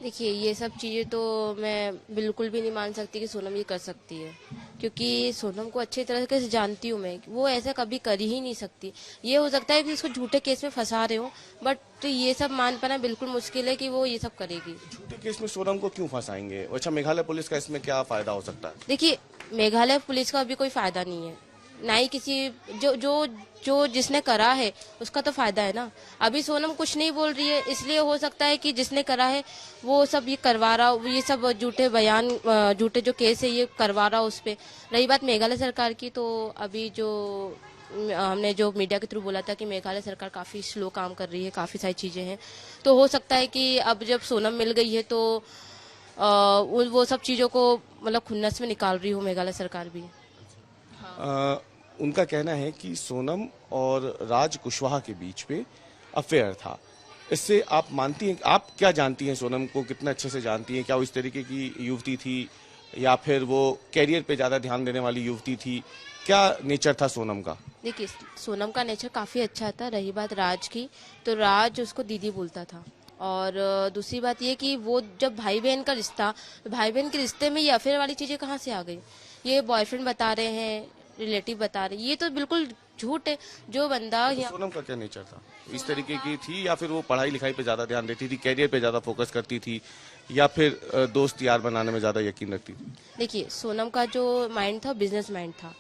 देखिए, ये सब चीज़ें तो मैं बिल्कुल भी नहीं मान सकती कि सोनम ये कर सकती है, क्योंकि सोनम को अच्छी तरह से जानती हूँ मैं। वो ऐसा कभी कर ही नहीं सकती। ये हो सकता है कि उसको झूठे केस में फंसा रहे हो, बट तो ये सब मान पाना बिल्कुल मुश्किल है कि वो ये सब करेगी। झूठे केस में सोनम को क्यों फंसाएंगे? अच्छा, मेघालय पुलिस का इसमें क्या फायदा हो सकता है? देखिए, मेघालय पुलिस का अभी कोई फायदा नहीं है, ना ही किसी जो जो जो जिसने करा है उसका तो फायदा है ना। अभी सोनम कुछ नहीं बोल रही है, इसलिए हो सकता है कि जिसने करा है वो सब ये करवा रहा, ये सब झूठे बयान, झूठे जो केस है ये करवा रहा उस पे। रही बात मेघालय सरकार की, तो अभी जो हमने जो मीडिया के थ्रू बोला था कि मेघालय सरकार काफी स्लो काम कर रही है, काफी सारी चीजें हैं, तो हो सकता है कि अब जब सोनम मिल गई है तो वो सब चीजों को मतलब खुन्नस में निकाल रही हो मेघालय सरकार भी। उनका कहना है कि सोनम और राज कुशवाहा के बीच में अफेयर था। इससे आप मानती हैं? आप क्या जानती हैं? सोनम को कितना अच्छे से जानती हैं? क्या वो इस तरीके की युवती थी या फिर वो कैरियर पे ज्यादा ध्यान देने वाली युवती थी? क्या नेचर था सोनम का? देखिए, सोनम का नेचर काफी अच्छा था। रही बात राज की, तो राज उसको दीदी बोलता था। और दूसरी बात ये कि वो जब भाई बहन का रिश्ता, तो भाई बहन के रिश्ते में ये अफेयर वाली चीजें कहाँ से आ गई? ये बॉयफ्रेंड बता रहे हैं, रिलेटिव बता रहे हैं, ये तो बिल्कुल झूठ है। जो बंदा तो सोनम का क्या नेचर था? इस तरीके की थी या फिर वो पढ़ाई लिखाई पे ज्यादा ध्यान देती थी, कैरियर पे ज्यादा फोकस करती थी, या फिर दोस्त यार बनाने में ज्यादा यकीन रखती थी? देखिए, सोनम का जो माइंड था बिजनेस माइंड था।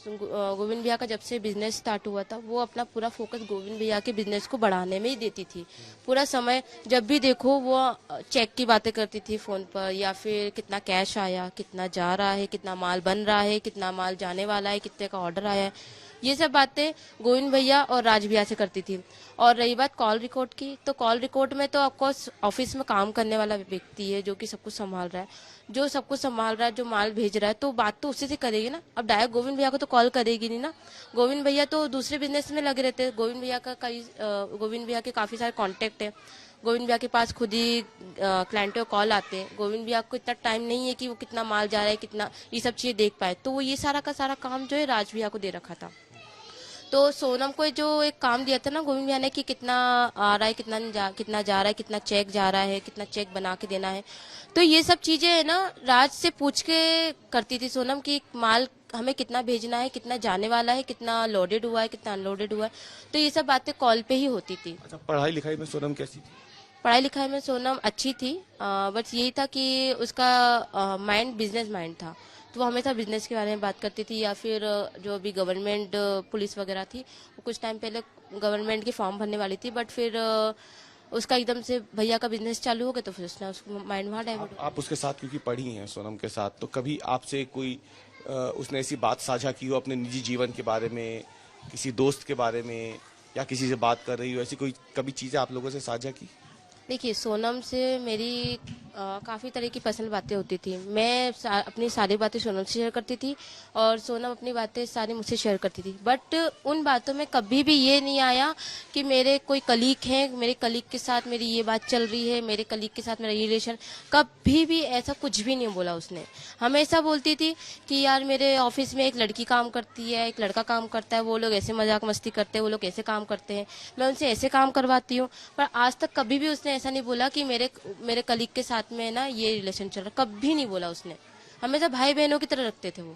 गोविंद भैया का जब से बिजनेस स्टार्ट हुआ था, वो अपना पूरा फोकस गोविंद भैया के बिजनेस को बढ़ाने में ही देती थी। पूरा समय जब भी देखो वो चेक की बातें करती थी फोन पर, या फिर कितना कैश आया, कितना जा रहा है, कितना माल बन रहा है, कितना माल जाने वाला है, कितने का ऑर्डर आया है। ये सब बातें गोविंद भैया और राज भैया से करती थी। और रही बात कॉल रिकॉर्ड की, तो कॉल रिकॉर्ड में तो ऑफकोर्स ऑफिस में काम करने वाला व्यक्ति है जो कि सब कुछ संभाल रहा है, जो सब कुछ संभाल रहा है, जो माल भेज रहा है, तो बात तो उसी से करेगी ना। अब डायरेक्ट गोविंद भैया को तो कॉल करेगी नहीं ना। गोविंद भैया तो दूसरे बिजनेस में लगे रहते हैं। गोविंद भैया के काफी सारे कॉन्टेक्ट है। गोविंद भैया के पास खुद ही क्लाइंटों को कॉल आते हैं। गोविंद भैया को इतना टाइम नहीं है कि वो कितना माल जा रहा है, कितना ये सब चीजें देख पाए, तो वो ये सारा का सारा काम जो है राज भैया को दे रखा था। तो सोनम को जो एक काम दिया था ना गोविंद भैया ने कि कितना आ रहा है, कितना जा रहा है, कितना चेक जा रहा है, कितना चेक बना के देना है, तो ये सब चीजें है ना राज से पूछ के करती थी सोनम कि माल हमें कितना भेजना है, कितना जाने वाला है, कितना लोडेड हुआ है, कितना अनलोडेड हुआ है। तो ये सब बातें कॉल पे ही होती थी। अच्छा, पढ़ाई लिखाई में सोनम कैसी थी? पढ़ाई लिखाई में सोनम अच्छी थी, बट यही था कि उसका माइंड बिजनेस माइंड था। तो वो हमेशा बिजनेस के बारे में बात करती थी, या फिर जो अभी गवर्नमेंट पुलिस वगैरह थी, वो कुछ टाइम पहले गवर्नमेंट की फॉर्म भरने वाली थी, बट फिर उसका एकदम से भैया का बिजनेस चालू हो गया, तो फिर उसने उसको माइंड वहाँ डाइवर्ट हो आप उसके साथ क्योंकि पढ़ी हैं सोनम के साथ, तो कभी आपसे कोई उसने ऐसी बात साझा की हो अपने निजी जीवन के बारे में, किसी दोस्त के बारे में, या किसी से बात कर रही हो, ऐसी कोई कभी चीजें आप लोगों से साझा की? देखिए, सोनम से मेरी काफ़ी तरह की पर्सनल बातें होती थी। मैं अपनी सारी बातें सोनम से शेयर करती थी, और सोनम अपनी बातें सारी मुझसे शेयर करती थी। बट उन बातों में कभी भी ये नहीं आया कि मेरे कोई कलीग हैं, मेरे कलीग के साथ मेरी ये बात चल रही है, मेरे कलीग के साथ मेरा ये रिलेशन, कभी भी ऐसा कुछ भी नहीं बोला उसने। हमेशा बोलती थी कि यार मेरे ऑफिस में एक लड़की काम करती है, एक लड़का काम करता है, वो लोग ऐसे मजाक मस्ती करते हैं, वो लोग ऐसे काम करते हैं, मैं उनसे ऐसे काम करवाती हूँ। पर आज तक कभी भी उसने ऐसा नहीं बोला कि मेरे कलीग के साथ में ना ये रिलेशन चल रहा, कभी नहीं बोला उसने। हमेशा भाई बहनों की तरह रखते थे वो।